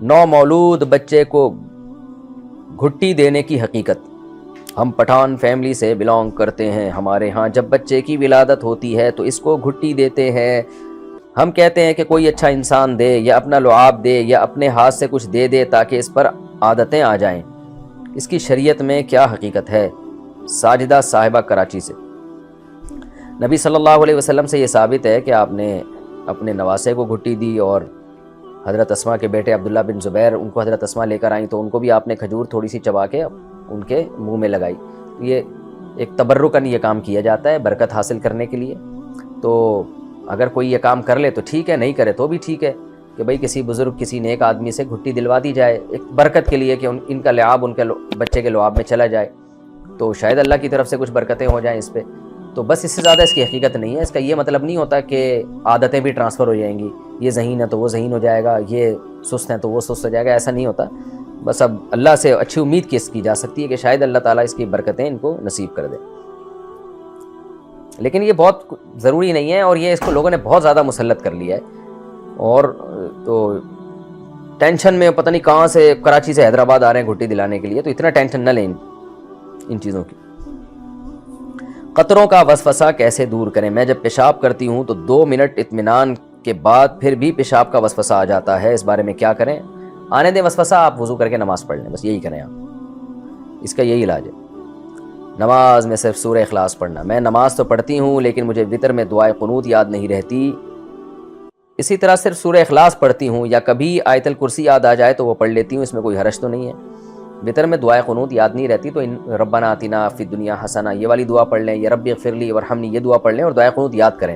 نو مولود بچے کو گھٹی دینے کی حقیقت۔ ہم پٹھان فیملی سے بلانگ کرتے ہیں، ہمارے ہاں جب بچے کی ولادت ہوتی ہے تو اس کو گھٹی دیتے ہیں۔ ہم کہتے ہیں کہ کوئی اچھا انسان دے یا اپنا لعاب دے یا اپنے ہاتھ سے کچھ دے دے تاکہ اس پر عادتیں آ جائیں۔ اس کی شریعت میں کیا حقیقت ہے؟ ساجدہ صاحبہ کراچی سے۔ نبی صلی اللہ علیہ وسلم سے یہ ثابت ہے کہ آپ نے اپنے نواسے کو گھٹی دی، اور حضرت اسماء کے بیٹے عبداللہ بن زبیر، ان کو حضرت اسماء لے کر آئیں تو ان کو بھی آپ نے کھجور تھوڑی سی چبا کے ان کے منہ میں لگائی۔ یہ ایک تبرکاً یہ کام کیا جاتا ہے برکت حاصل کرنے کے لیے۔ تو اگر کوئی یہ کام کر لے تو ٹھیک ہے، نہیں کرے تو بھی ٹھیک ہے کہ بھئی کسی بزرگ کسی نیک آدمی سے گھٹی دلوا دی جائے ایک برکت کے لیے کہ ان کا لعاب ان کے بچے کے لعاب میں چلا جائے، تو شاید اللہ کی طرف سے کچھ برکتیں ہو جائیں اس پہ۔ تو بس اس سے زیادہ اس کی حقیقت نہیں ہے۔ اس کا یہ مطلب نہیں ہوتا کہ عادتیں بھی ٹرانسفر ہو جائیں گی، یہ ذہین ہے تو وہ ذہین ہو جائے گا، یہ سست ہے تو وہ سست ہو جائے گا، ایسا نہیں ہوتا۔ بس اب اللہ سے اچھی امید کی جا سکتی ہے کہ شاید اللہ تعالیٰ اس کی برکتیں ان کو نصیب کر دے، لیکن یہ بہت ضروری نہیں ہے، اور یہ اس کو لوگوں نے بہت زیادہ مسلط کر لیا ہے، اور تو ٹینشن میں پتہ نہیں کہاں سے کراچی سے حیدرآباد آ رہے ہیں گھٹی دلانے کے لیے، تو اتنا ٹینشن نہ لیں ان چیزوں کی۔ قطروں کا وسوسہ کیسے دور کریں؟ میں جب پیشاب کرتی ہوں تو 2 منٹ اطمینان کے بعد پھر بھی پیشاب کا وسوسہ آ جاتا ہے، اس بارے میں کیا کریں؟ آنے دیں وسوسہ، آپ وضو کر کے نماز پڑھ لیں، بس یہی کریں آپ، اس کا یہی علاج ہے۔ نماز میں صرف سورہ اخلاص پڑھنا۔ میں نماز تو پڑھتی ہوں لیکن مجھے وتر میں دعائے قنوت یاد نہیں رہتی، اسی طرح صرف سورہ اخلاص پڑھتی ہوں، یا کبھی آیت الکرسی یاد آ جائے تو وہ پڑھ لیتی ہوں، اس میں کوئی حرج تو نہیں ہے۔ وتر میں دعائے قنوت یاد نہیں رہتی تو ربنا آتنا فی الدنیا حسنہ یہ والی دعا پڑھ لیں، یا رب اغفر لی وارحمنی یہ دعا پڑھ لیں، اور دعائے قنوت یاد کریں۔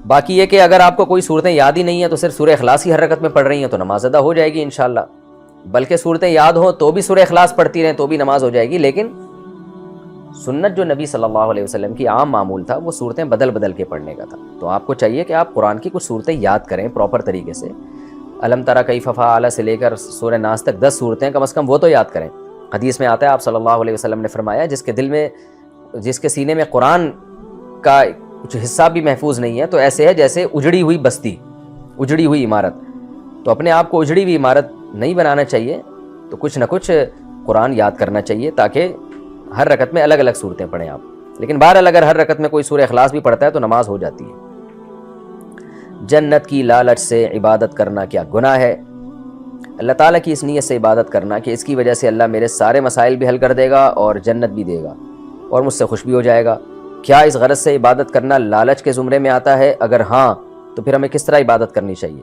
باقی یہ کہ اگر آپ کو کوئی صورتیں یاد ہی نہیں ہیں تو صرف سورہ اخلاص ہی ہر رکعت میں پڑھ رہی ہیں تو نماز ادا ہو جائے گی انشاءاللہ، بلکہ صورتیں یاد ہوں تو بھی سورہ اخلاص پڑھتی رہیں تو بھی نماز ہو جائے گی، لیکن سنت جو نبی صلی اللہ علیہ وسلم کی عام معمول تھا وہ صورتیں بدل بدل کے پڑھنے کا تھا۔ تو آپ کو چاہیے کہ آپ قرآن کی کچھ صورتیں یاد کریں پراپر طریقے سے، الم تری کیف فعل سے لے کر سورہ ناس تک 10 صورتیں کم از کم وہ تو یاد کریں۔ حدیث میں آتا ہے آپ صلی اللہ علیہ وسلم نے فرمایا جس کے سینے میں قرآن کا کچھ حصہ بھی محفوظ نہیں ہے تو ایسے ہے جیسے اجڑی ہوئی بستی، اجڑی ہوئی عمارت۔ تو اپنے آپ کو اجڑی ہوئی عمارت نہیں بنانا چاہیے، تو کچھ نہ کچھ قرآن یاد کرنا چاہیے تاکہ ہر رکعت میں الگ الگ صورتیں پڑھیں آپ۔ لیکن بہرحال اگر ہر رکعت میں کوئی سورہ اخلاص بھی پڑھتا ہے تو نماز ہو جاتی ہے۔ جنت کی لالچ سے عبادت کرنا کیا گناہ ہے؟ اللہ تعالیٰ کی اس نیت سے عبادت کرنا کہ اس کی وجہ سے اللہ میرے سارے مسائل بھی حل کر دے گا اور جنت بھی دے گا اور مجھ سے خوش بھی ہو جائے گا، کیا اس غرض سے عبادت کرنا لالچ کے زمرے میں آتا ہے؟ اگر ہاں تو پھر ہمیں کس طرح عبادت کرنی چاہیے؟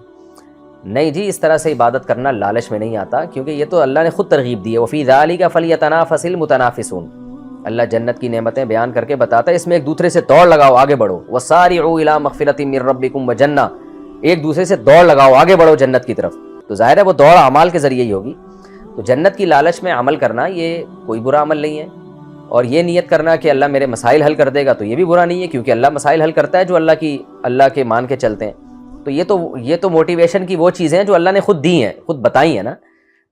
نہیں جی، اس طرح سے عبادت کرنا لالچ میں نہیں آتا، کیونکہ یہ تو اللہ نے خود ترغیب دی ہے، وفی ذالک فلیتنافس المتنافسون۔ اللہ جنت کی نعمتیں بیان کر کے بتاتا ہے اس میں ایک دوسرے سے دوڑ لگاؤ، آگے بڑھو، وسارعوا الی مغفرۃ من ربکم وجنہ، ایک دوسرے سے دوڑ لگاؤ، آگے بڑھو جنت کی طرف۔ تو ظاہر ہے وہ دوڑ اعمال کے ذریعے ہی ہوگی۔ تو جنت کی لالچ میں عمل کرنا یہ کوئی برا عمل نہیں ہے، اور یہ نیت کرنا کہ اللہ میرے مسائل حل کر دے گا تو یہ بھی برا نہیں ہے، کیونکہ اللہ مسائل حل کرتا ہے جو اللہ کے مان کے چلتے ہیں۔ تو یہ تو موٹیویشن کی وہ چیزیں ہیں جو اللہ نے خود دی ہیں، خود بتائی ہیں نا،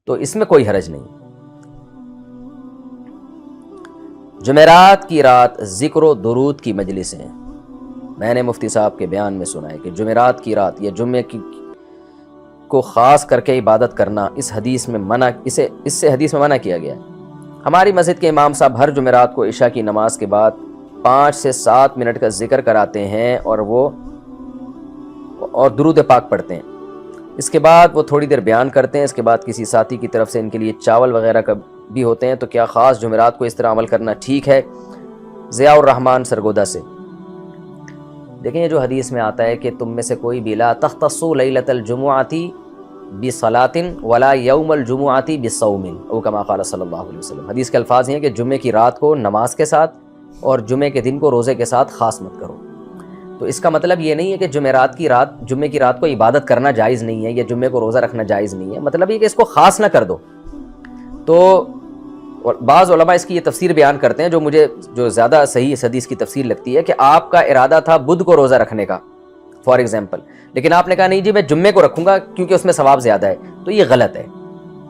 تو اس میں کوئی حرج نہیں۔ جمعرات کی رات ذکر و درود کی مجلسیں، میں نے مفتی صاحب کے بیان میں سنا ہے کہ جمعرات کی رات یا جمعے کو خاص کر کے عبادت کرنا اس حدیث میں منع کیا گیا ہے۔ ہماری مسجد کے امام صاحب ہر جمعرات کو عشاء کی نماز کے بعد 5 سے 7 منٹ کا ذکر کراتے ہیں اور درود پاک پڑھتے ہیں۔ اس کے بعد وہ تھوڑی دیر بیان کرتے ہیں، اس کے بعد کسی ساتھی کی طرف سے ان کے لیے چاول وغیرہ کا بھی ہوتے ہیں۔ تو کیا خاص جمعرات کو اس طرح عمل کرنا ٹھیک ہے؟ ضیاء الرحمن سرگودا سے۔ دیکھیں یہ جو حدیث میں آتا ہے کہ تم میں سے کوئی بھی لا تختصوا لیلۃ الجمعۃ بصلاۃ ولا یوم الجمعۃ بصوم او کما قال صلی اللہ علیہ وسلم۔ حدیث کے الفاظ ہیں کہ جمعے کی رات کو نماز کے ساتھ اور جمعے کے دن کو روزے کے ساتھ خاص مت کرو۔ تو اس کا مطلب یہ نہیں ہے کہ جمعے کی رات کو عبادت کرنا جائز نہیں ہے یا جمعے کو روزہ رکھنا جائز نہیں ہے، مطلب یہ کہ اس کو خاص نہ کر دو۔ تو بعض علماء اس کی یہ تفسیر بیان کرتے ہیں جو زیادہ صحیح اس حدیث کی تفسیر لگتی ہے کہ آپ کا ارادہ تھا بدھ کو روزہ رکھنے کا فار ایگزامپل، لیکن آپ نے کہا نہیں جی میں جمعے کو رکھوں گا کیونکہ اس میں ثواب زیادہ ہے، تو یہ غلط ہے۔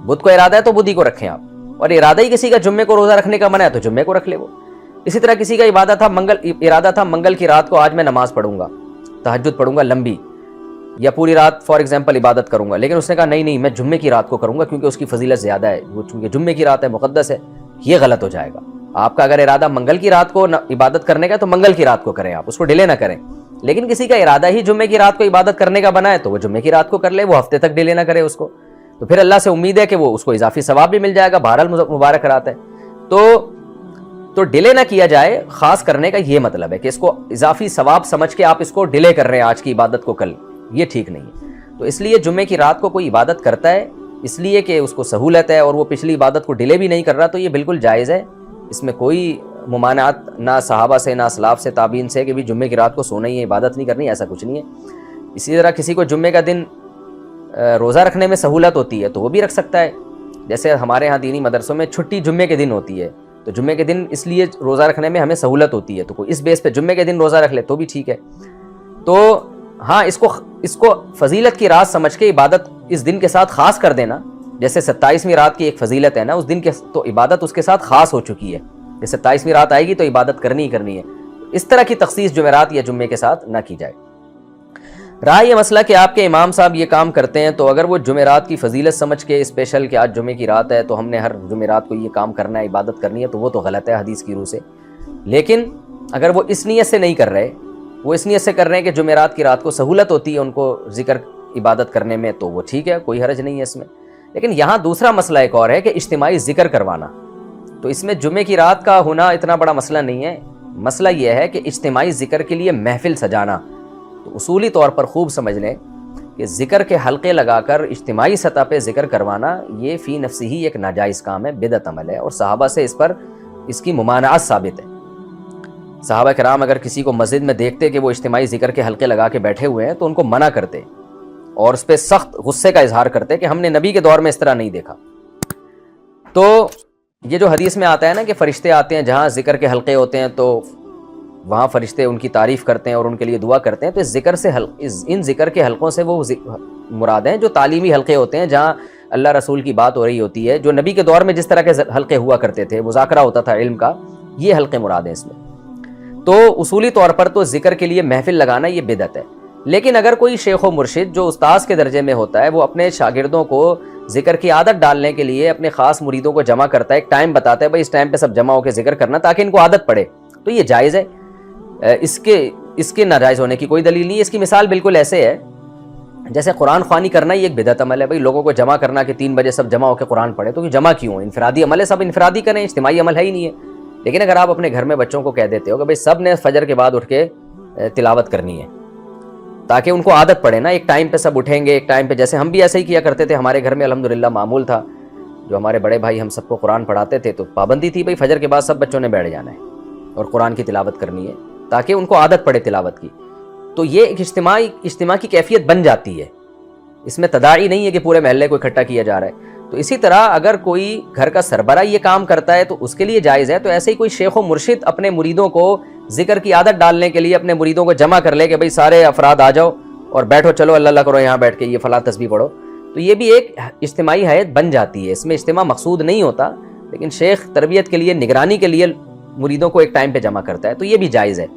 بدھ کو ارادہ ہے تو بدھ ہی کو رکھیں آپ، اور ارادہ ہی کسی کا جمعے کو روزہ رکھنے کا منع ہے تو جمعے کو رکھ لے وہ۔ اسی طرح کسی کا ارادہ تھا منگل کی رات کو آج میں نماز پڑھوں گا، تہجد پڑھوں گا لمبی، یا پوری رات فار ایگزامپل عبادت کروں گا، لیکن اس نے کہا نہیں نہیں میں جمعے کی رات کو کروں گا کیونکہ اس کی فضیلت زیادہ ہے، وہ چونکہ جمعے کی رات ہے، مقدس ہے، یہ غلط ہو جائے گا۔ آپ کا اگر ارادہ منگل کی رات کو عبادت کرنے کا تو منگل کی رات کو کریں، آپ اس کو ڈیلے نہ کریں۔ لیکن کسی کا ارادہ ہی جمعے کی رات کو عبادت کرنے کا بنا ہے تو وہ جمعے کی رات کو کر لے، وہ ہفتے تک ڈیلے نہ کرے اس کو، تو پھر اللہ سے امید ہے کہ وہ اس کو اضافی ثواب بھی مل جائے گا، بہرحال مبارک رات ہے۔ تو ڈیلے نہ کیا جائے، خاص کرنے کا یہ مطلب ہے کہ اس کو اضافی ثواب سمجھ کے آپ اس کو ڈیلے کر رہے ہیں آج کی عبادت کو کل، یہ ٹھیک نہیں ہے۔ تو اس لیے جمعے کی رات کو کوئی عبادت کرتا ہے اس لیے کہ اس کو سہولت ہے اور وہ پچھلی عبادت کو ڈیلے بھی نہیں کر رہا، تو یہ بالکل جائز ہے، اس میں کوئی ممانعت نہ صحابہ سے نہ اسلاف سے تابعین سے کہ بھی جمعے کی رات کو سونا ہی ہے، عبادت نہیں کرنی، ایسا کچھ نہیں ہے۔ اسی طرح کسی کو جمعے کا دن روزہ رکھنے میں سہولت ہوتی ہے تو وہ بھی رکھ سکتا ہے، جیسے ہمارے ہاں دینی مدرسوں میں چھٹی جمعے کے دن ہوتی ہے، تو جمعے کے دن اس لیے روزہ رکھنے میں ہمیں سہولت ہوتی ہے، تو کوئی اس بیس پہ جمعے کے دن روزہ رکھ لے تو بھی ٹھیک ہے۔ تو ہاں اس کو فضیلت کی رات سمجھ کے عبادت اس دن کے ساتھ خاص کر دینا، جیسے 27ویں رات کی ایک فضیلت ہے نا، اس دن کے تو عبادت اس کے ساتھ خاص ہو چکی ہے، جیسے 27ویں رات آئے گی تو عبادت کرنی ہی کرنی ہے، اس طرح کی تخصیص جمعرات یا جمعے کے ساتھ نہ کی جائے۔ رہا یہ مسئلہ کہ آپ کے امام صاحب یہ کام کرتے ہیں تو اگر وہ جمعرات کی فضیلت سمجھ کے اسپیشل کہ آج جمعے کی رات ہے تو ہم نے ہر جمعرات کو یہ کام کرنا ہے، عبادت کرنی ہے، تو وہ تو غلط ہے حدیث کی روح سے۔ لیکن اگر وہ اس نیت سے نہیں کر رہے، وہ اس نیت سے کر رہے ہیں کہ جمعرات کی رات کو سہولت ہوتی ہے ان کو ذکر عبادت کرنے میں، تو وہ ٹھیک ہے، کوئی حرج نہیں ہے اس میں۔ لیکن یہاں دوسرا مسئلہ ایک اور ہے کہ اجتماعی ذکر کروانا، تو اس میں جمعے کی رات کا ہونا اتنا بڑا مسئلہ نہیں ہے، مسئلہ یہ ہے کہ اجتماعی ذکر کے لیے محفل سجانا۔ تو اصولی طور پر خوب سمجھ لیں کہ ذکر کے حلقے لگا کر اجتماعی سطح پہ ذکر کروانا یہ فی نفسی ہی ایک ناجائز کام ہے، بدعت عمل ہے، اور صحابہ سے اس کی ممانعت ثابت ہے۔ صحابہ کرام اگر کسی کو مسجد میں دیکھتے کہ وہ اجتماعی ذکر کے حلقے لگا کے بیٹھے ہوئے ہیں تو ان کو منع کرتے اور اس پہ سخت غصے کا اظہار کرتے کہ ہم نے نبی کے دور میں اس طرح نہیں دیکھا۔ تو یہ جو حدیث میں آتا ہے نا کہ فرشتے آتے ہیں جہاں ذکر کے حلقے ہوتے ہیں تو وہاں فرشتے ان کی تعریف کرتے ہیں اور ان کے لیے دعا کرتے ہیں، تو ان ذکر کے حلقوں سے وہ مراد ہیں جو تعلیمی حلقے ہوتے ہیں جہاں اللہ رسول کی بات ہو رہی ہوتی ہے، جو نبی کے دور میں جس طرح کے حلقے ہوا کرتے تھے، مذاکرہ ہوتا تھا علم کا، یہ حلقے مراد ہیں اس میں۔ تو اصولی طور پر تو ذکر کے لیے محفل لگانا یہ بدعت ہے، لیکن اگر کوئی شیخ و مرشد جو استاذ کے درجے میں ہوتا ہے وہ اپنے شاگردوں کو ذکر کی عادت ڈالنے کے لیے اپنے خاص مریدوں کو جمع کرتا ہے، ایک ٹائم بتاتا ہے بھائی اس ٹائم پہ سب جمع ہو کے ذکر کرنا تاکہ ان کو عادت پڑے، تو یہ جائز ہے، اس کے ناجائز ہونے کی کوئی دلیل نہیں ہے۔ اس کی مثال بالکل ایسے ہے جیسے قرآن خوانی کرنا ہی ایک بدعت عمل ہے، بھائی لوگوں کو جمع کرنا کہ 3 بجے سب جمع ہو کے قرآن پڑھے، تو جمع کیوں؟ انفرادی عمل ہے، سب انفرادی کریں، اجتماعی عمل ہے ہی نہیں ہے۔ لیکن اگر آپ اپنے گھر میں بچوں کو کہہ دیتے ہو کہ بھائی سب نے فجر کے بعد اٹھ کے تلاوت کرنی ہے تاکہ ان کو عادت پڑے نا، ایک ٹائم پہ سب اٹھیں گے، ایک ٹائم پہ، جیسے ہم بھی ایسے ہی کیا کرتے تھے، ہمارے گھر میں الحمدللہ معمول تھا، جو ہمارے بڑے بھائی ہم سب کو قرآن پڑھاتے تھے تو پابندی تھی بھائی فجر کے بعد سب بچوں نے بیٹھ جانا ہے اور قرآن کی تلاوت کرنی ہے تاکہ ان کو عادت پڑے تلاوت کی۔ تو یہ ایک اجتماع کی کیفیت بن جاتی ہے، اس میں تداعی نہیں ہے کہ پورے محلے کو اکٹھا کیا جا رہا ہے۔ تو اسی طرح اگر کوئی گھر کا سربراہ یہ کام کرتا ہے تو اس کے لیے جائز ہے، تو ایسے ہی کوئی شیخ و مرشد اپنے مریدوں کو ذکر کی عادت ڈالنے کے لیے اپنے مریدوں کو جمع کر لے کہ بھائی سارے افراد آ جاؤ اور بیٹھو، چلو اللہ اللہ کرو یہاں بیٹھ کے، یہ فلاں تسبیح پڑھو، تو یہ بھی ایک اجتماعی حیت بن جاتی ہے، اس میں اجتماع مقصود نہیں ہوتا، لیکن شیخ تربیت کے لیے، نگرانی کے لیے مریدوں کو ایک ٹائم پہ جمع کرتا ہے، تو یہ بھی جائز ہے۔